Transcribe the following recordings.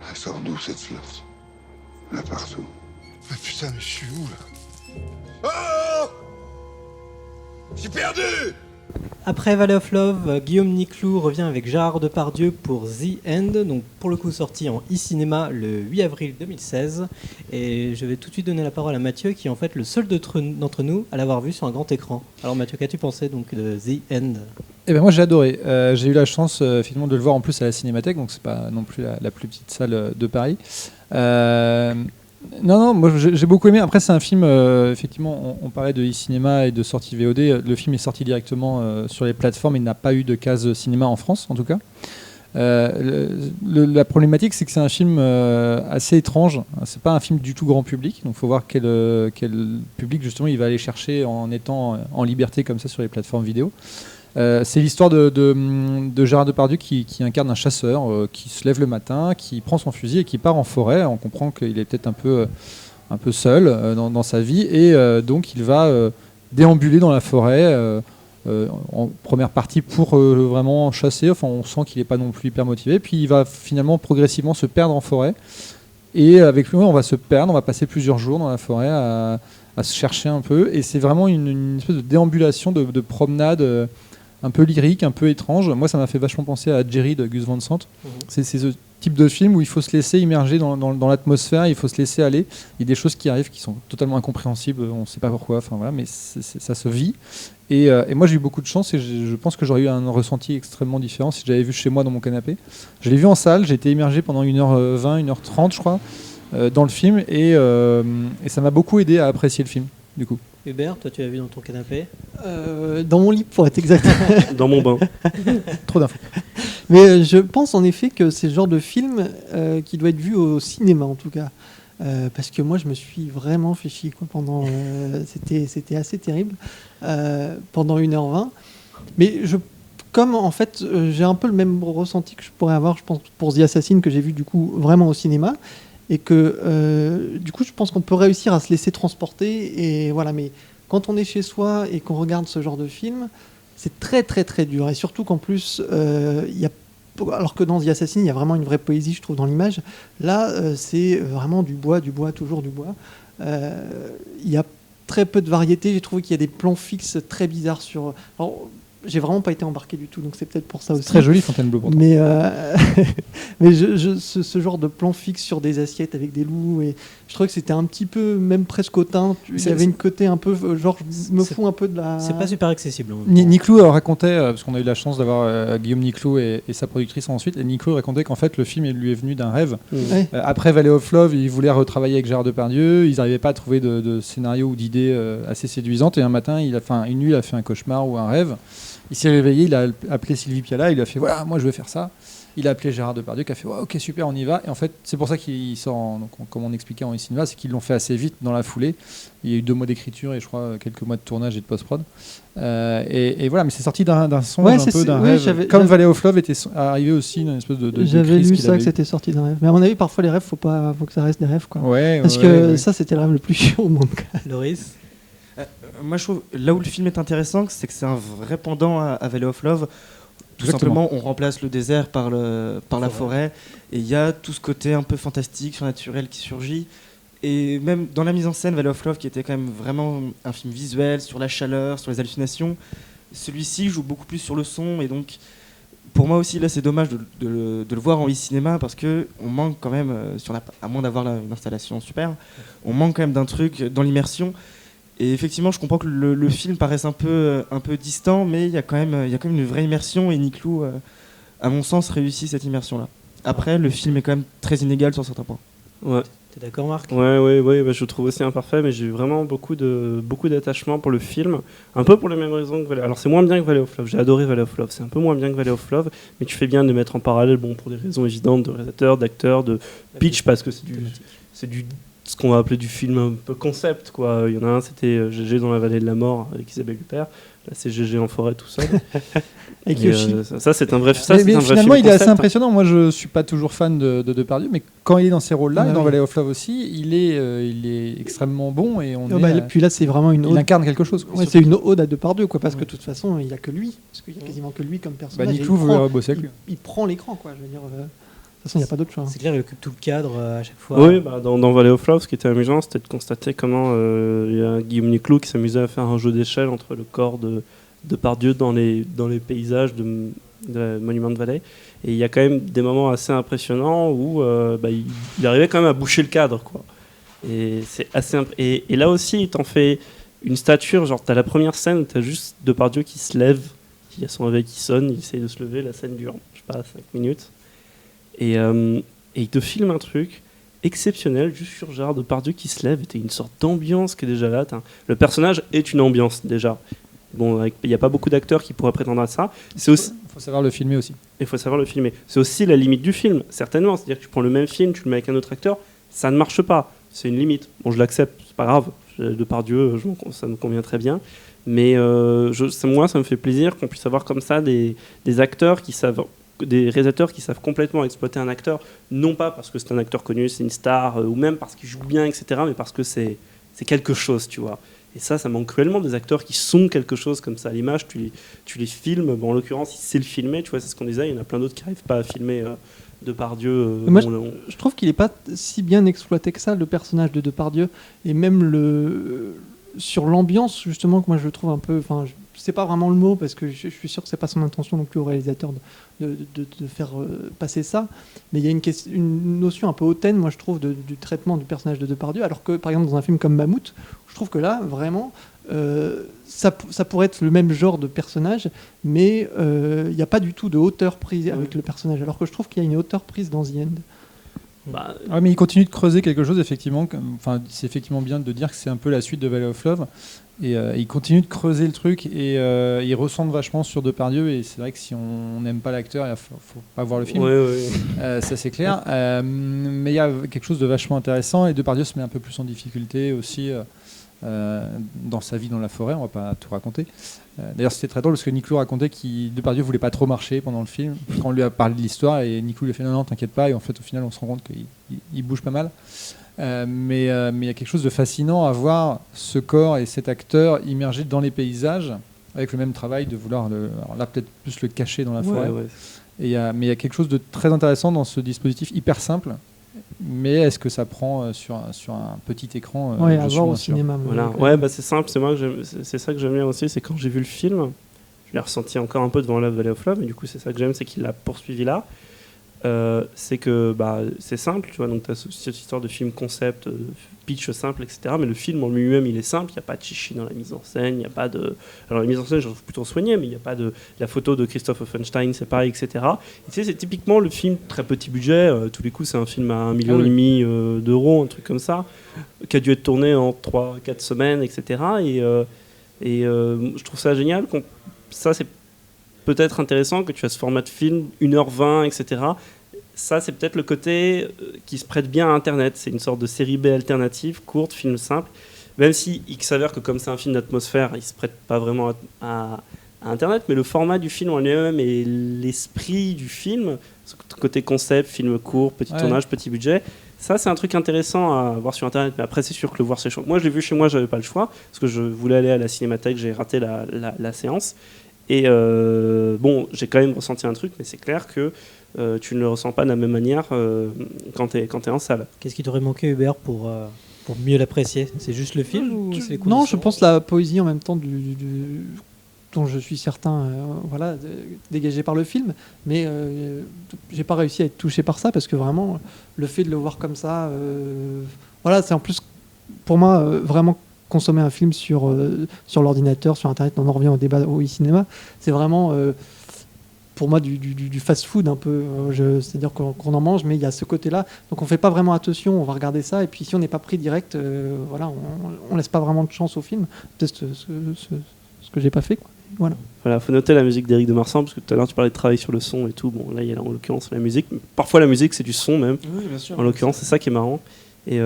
Elle sort d'où cette flotte? Là partout. Ah putain, mais je suis où là? Oh! J'ai perdu! Après Valley of Love, Guillaume Niclou revient avec Gérard Depardieu pour The End, donc pour le coup sorti en e-cinéma le 8 avril 2016. Et je vais tout de suite donner la parole à Mathieu, qui est en fait le seul d'entre nous à l'avoir vu sur un grand écran. Alors Mathieu, qu'as-tu pensé donc de The End? Eh ben moi j'ai adoré. J'ai eu la chance finalement de le voir en plus à la Cinémathèque, donc c'est pas non plus la plus petite salle de Paris. Non, moi j'ai beaucoup aimé. Après c'est un film, effectivement, on parlait de e-cinéma et de sortie VOD. Le film est sorti directement sur les plateformes. Il n'a pas eu de case cinéma en France, en tout cas. La problématique, c'est que c'est un film assez étrange. C'est pas un film du tout grand public, donc il faut voir quel public justement il va aller chercher en étant en liberté comme ça sur les plateformes vidéo. C'est l'histoire de Gérard Depardieu qui incarne un chasseur qui se lève le matin, qui prend son fusil et qui part en forêt. On comprend qu'il est peut-être un peu seul dans sa vie et donc il va déambuler dans la forêt en première partie pour vraiment chasser. Enfin, on sent qu'il n'est pas non plus hyper motivé. Puis il va finalement progressivement se perdre en forêt. Et avec lui, on va se perdre. On va passer plusieurs jours dans la forêt à se chercher un peu. Et c'est vraiment une espèce de déambulation, de promenade un peu lyrique, un peu étrange. Moi, ça m'a fait vachement penser à Jerry de Gus Van Sant. C'est ce type de film où il faut se laisser immerger dans l'atmosphère, il faut se laisser aller. Il y a des choses qui arrivent qui sont totalement incompréhensibles, on ne sait pas pourquoi, enfin, voilà, mais ça se vit. Et moi, j'ai eu beaucoup de chance et je pense que j'aurais eu un ressenti extrêmement différent si j'avais vu chez moi dans mon canapé. Je l'ai vu en salle, j'ai été immergé pendant 1h20, 1h30, je crois, dans le film et ça m'a beaucoup aidé à apprécier le film, du coup. Hubert, toi tu l'as vu dans ton canapé? Dans mon lit, pour être exact. Dans mon bain. Trop d'infos. Mais je pense en effet que c'est le genre de film qui doit être vu au cinéma, en tout cas. Parce que moi, je me suis vraiment fait chier quoi, pendant. C'était assez terrible. Pendant 1h20. Mais comme en fait, j'ai un peu le même ressenti que je pourrais avoir, je pense, pour The Assassin, que j'ai vu du coup vraiment au cinéma. Et que du coup je pense qu'on peut réussir à se laisser transporter et voilà, mais quand on est chez soi et qu'on regarde ce genre de film, c'est très très très dur et surtout qu'en plus alors que dans The Assassin il y a vraiment une vraie poésie, je trouve, dans l'image. Là c'est vraiment du bois, toujours du bois. Il y a très peu de variété, j'ai trouvé qu'il y a des plans fixes très bizarres sur... Alors, j'ai vraiment pas été embarqué du tout, donc c'est peut-être pour ça aussi. Très joli Fontainebleau pourtant. Mais, mais ce genre de plan fixe sur des assiettes avec des loups, et je trouvais que c'était un petit peu, même presque hautain. Il y avait une côté un peu, genre, je me fous un peu de la... C'est pas super accessible. Niclou racontait, parce qu'on a eu la chance d'avoir Guillaume Niclou et sa productrice ensuite, et Niclou racontait qu'en fait le film lui est venu d'un rêve. Ouais. Après Valley of Love, il voulait retravailler avec Gérard Depardieu, ils n'arrivaient pas à trouver de scénario ou d'idées assez séduisantes, et un matin, une nuit, il a fait un cauchemar ou un rêve. Il s'est réveillé, il a appelé Sylvie Piala, il a fait voilà, moi je veux faire ça. Il a appelé Gérard Depardieu qui a fait ok, super, on y va. Et en fait, c'est pour ça qu'il sort, comme on expliquait en cinéma, c'est qu'ils l'ont fait assez vite dans la foulée. Il y a eu 2 mois d'écriture et je crois quelques mois de tournage et de post-prod. Et voilà, mais c'est sorti d'un songe, un peu d'un rêve. Comme Valley of Love était arrivé aussi une espèce de J'avais crise lu qu'il ça, avait que eu. c'était sorti d'un rêve. Mais à mon avis, parfois les rêves, faut que ça reste des rêves, quoi. Ouais, Parce que ça, c'était le rêve le plus chiant au monde. Loris? Moi, je trouve là où le film est intéressant, c'est que c'est un vrai pendant à Valley of Love. Tout Exactement. simplement, on remplace le désert par la forêt, et il y a tout ce côté un peu fantastique, surnaturel qui surgit. Et même dans la mise en scène, Valley of Love, qui était quand même vraiment un film visuel, sur la chaleur, sur les hallucinations, celui-ci joue beaucoup plus sur le son, et donc pour moi aussi, là, c'est dommage de le voir en e-cinéma, parce qu'on manque quand même, à moins d'avoir une installation super, on manque quand même d'un truc dans l'immersion. Et effectivement, je comprends que le film paraisse un peu distant, mais il y a quand même une vraie immersion, et Niclou, à mon sens, réussit cette immersion-là. Après, le film est quand même très inégal sur certains points. Ouais. T'es d'accord, Marc? Ouais, bah, je le trouve aussi imparfait, mais j'ai eu vraiment beaucoup d'attachement pour le film, un peu pour les mêmes raisons que Valley. Alors c'est moins bien que Valley of Love, j'ai adoré Valley of Love, c'est un peu moins bien que Valley of Love, mais tu fais bien de les mettre en parallèle, bon, pour des raisons évidentes de réalisateur, d'acteur, de pitch, parce que c'est du ce qu'on va appeler du film un peu concept, quoi. Il y en a un, c'était GG dans la vallée de la mort avec Isabelle Huppert. Là, c'est GG en forêt tout seul. Avec Yoshi. Ça, c'est un vrai, Mais finalement, film il est concept. assez impressionnant. Moi, je suis pas toujours fan de Depardieu, mais quand il est dans ces rôles-là, Ah et dans oui. Valley of Love aussi, il est extrêmement bon et Puis là, c'est vraiment une il ode. incarne quelque chose. quoi. Ouais, c'est une ode à Depardieu, quoi, parce que de toute façon, il n'y a que lui. Parce qu'il n'y a quasiment que lui comme personnage. Niclou Et il veut prend- bosser avec lui. il prend l'écran, quoi. Je veux dire, façon, il n'y a pas d'autre choix. C'est clair, il occupe tout le cadre à chaque fois. Oui, bah, dans Valley of Love, ce qui était amusant, c'était de constater comment il y a Guillaume Niclou qui s'amusait à faire un jeu d'échelle entre le corps de Depardieu dans les paysages de Monument de Valley. Et il y a quand même des moments assez impressionnants où il arrivait quand même à boucher le cadre, quoi. Et c'est assez et là aussi, il t'en fait une stature. Genre, t'as la première scène où t'as juste Depardieu qui se lève, il a son réveil qui sonne, il essaie de se lever, la scène dure, je sais pas, 5 minutes. Et il te filme un truc exceptionnel, juste sur Gérard Depardieu qui se lève, et t'as une sorte d'ambiance qui est déjà là. Le personnage est une ambiance, déjà. Bon, il n'y a pas beaucoup d'acteurs qui pourraient prétendre à ça. C'est aussi... faut savoir le filmer aussi. Il faut savoir le filmer. C'est aussi la limite du film, certainement. C'est-à-dire que tu prends le même film, tu le mets avec un autre acteur, ça ne marche pas. C'est une limite. Bon, je l'accepte, c'est pas grave. Depardieu, ça me convient très bien. Mais moi, ça me fait plaisir qu'on puisse avoir comme ça des acteurs qui savent, des réalisateurs qui savent complètement exploiter un acteur, non pas parce que c'est un acteur connu, c'est une star, ou même parce qu'il joue bien, etc., mais parce que c'est quelque chose, tu vois. Et ça manque cruellement, des acteurs qui sont quelque chose comme ça à l'image. Tu les filmes, bon, en l'occurrence, il sait le filmer, tu vois, c'est ce qu'on disait. Il y en a plein d'autres qui n'arrivent pas à filmer Depardieu. Moi, je trouve qu'il n'est pas si bien exploité que ça, le personnage de Depardieu, et même sur l'ambiance, justement, que moi je le trouve un peu... Enfin, c'est pas vraiment le mot, parce que je suis sûr que c'est pas son intention non plus au réalisateur de faire passer ça, mais il y a une notion un peu hautaine, moi je trouve, du traitement du personnage de Depardieu, alors que par exemple dans un film comme Mammouth, je trouve que là, vraiment, ça pourrait être le même genre de personnage, mais il n'y a pas du tout de hauteur prise avec le personnage, alors que je trouve qu'il y a une hauteur prise dans The End. Mais il continue de creuser quelque chose, effectivement. Enfin, c'est effectivement bien de dire que c'est un peu la suite de Valley of Love. Et il continue de creuser le truc et il ressent vachement sur Depardieu. Et c'est vrai que si on n'aime pas l'acteur, il ne faut pas voir le film. Ça, c'est clair. Mais il y a quelque chose de vachement intéressant. Et Depardieu se met un peu plus en difficulté aussi dans sa vie dans la forêt. On ne va pas tout raconter. D'ailleurs, c'était très drôle parce que Niclou racontait que Depardieu ne voulait pas trop marcher pendant le film. Quand on lui a parlé de l'histoire, et Niclou lui a fait non, t'inquiète pas. Et en fait, au final, on se rend compte qu'il bouge pas mal. Mais il y a quelque chose de fascinant à voir ce corps et cet acteur immergé dans les paysages avec le même travail de vouloir alors là peut-être plus le cacher dans la forêt. Mais il y a quelque chose de très intéressant dans ce dispositif hyper simple. Mais est-ce que ça prend sur un petit écran à voir au cinéma. Voilà. C'est simple, c'est ça que j'aime bien aussi, c'est quand j'ai vu le film, je l'ai ressenti encore un peu devant la Valley of Love, et du coup c'est ça que j'aime, c'est qu'il l'a poursuivi là. C'est que c'est simple, tu vois, donc tu as cette histoire de film concept, pitch simple, etc. Mais le film en lui-même, il est simple, il n'y a pas de chichi dans la mise en scène, il n'y a pas de... Alors la mise en scène, je trouve plutôt soignée, mais il n'y a pas de... La photo de Christophe Offenstein, c'est pareil, etc. Et tu sais, c'est typiquement le film très petit budget, tous les coups c'est un film à 1,5 million d'euros, un truc comme ça, qui a dû être tourné en 3-4 semaines, etc. Et je trouve ça génial, ça c'est peut-être intéressant que tu as ce format de film, 1h20, etc. Ça, c'est peut-être le côté qui se prête bien à Internet. C'est une sorte de série B alternative, courte, film simple. Même si il s'avère que comme c'est un film d'atmosphère, il ne se prête pas vraiment à Internet, mais le format du film en lui-même et l'esprit du film, ce côté concept, film court, petit tournage, petit budget, ça, c'est un truc intéressant à voir sur Internet. Mais après, c'est sûr que le voir, c'est chaud. Moi, je l'ai vu chez moi, je n'avais pas le choix, parce que je voulais aller à la Cinémathèque, j'ai raté la séance. Et j'ai quand même ressenti un truc, mais c'est clair que tu ne le ressens pas de la même manière quand tu es en salle. Qu'est-ce qui t'aurait manqué, Hubert, pour mieux l'apprécier? C'est juste le film ou c'est les conditions? Non, je pense la poésie en même temps dont je suis certain dégagée par le film, mais j'ai pas réussi à être touché par ça parce que vraiment le fait de le voir comme ça, c'est en plus pour moi vraiment consommer un film sur l'ordinateur, sur Internet, on en revient au débat au e-cinéma, c'est vraiment pour moi du fast-food un peu, c'est-à-dire qu'on en mange, mais il y a ce côté-là, donc on fait pas vraiment attention, on va regarder ça, et puis si on n'est pas pris direct, on laisse pas vraiment de chance au film, peut-être ce que j'ai pas fait, quoi. Voilà, faut noter la musique d'Éric de Marsan, parce que tout à l'heure tu parlais de travail sur le son et tout, bon là il y a en l'occurrence la musique, parfois la musique c'est du son même, bien sûr, en l'occurrence c'est ça qui est marrant. Et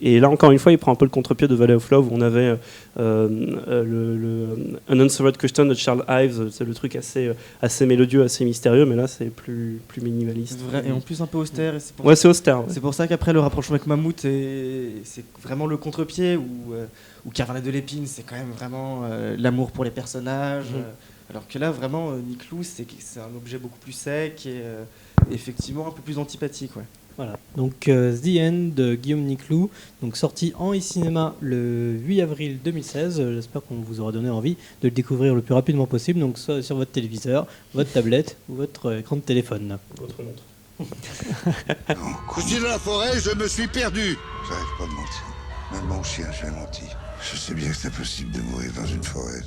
et là encore une fois il prend un peu le contre-pied de Valley of Love où on avait le Unanswered Question de Charles Ives, c'est le truc assez mélodieux, assez mystérieux, mais là c'est plus minimaliste. Et en plus un peu austère. Et c'est austère. C'est pour ça qu'après le rapprochement avec Mammouth, c'est vraiment le contre-pied où Caravane de l'épine, c'est quand même vraiment l'amour pour les personnages. Alors que là vraiment Niclou c'est un objet beaucoup plus sec effectivement un peu plus antipathique. Ouais. Voilà, donc The End de Guillaume Niclou, donc sorti en e-cinéma le 8 avril 2016. J'espère qu'on vous aura donné envie de le découvrir le plus rapidement possible, donc soit sur votre téléviseur, votre tablette ou votre écran de téléphone. Votre montre. Je suis dans la forêt, je me suis perdu. J'arrête pas de mentir. Même mon chien, je l'ai menti. Je sais bien que c'est impossible de mourir dans une forêt.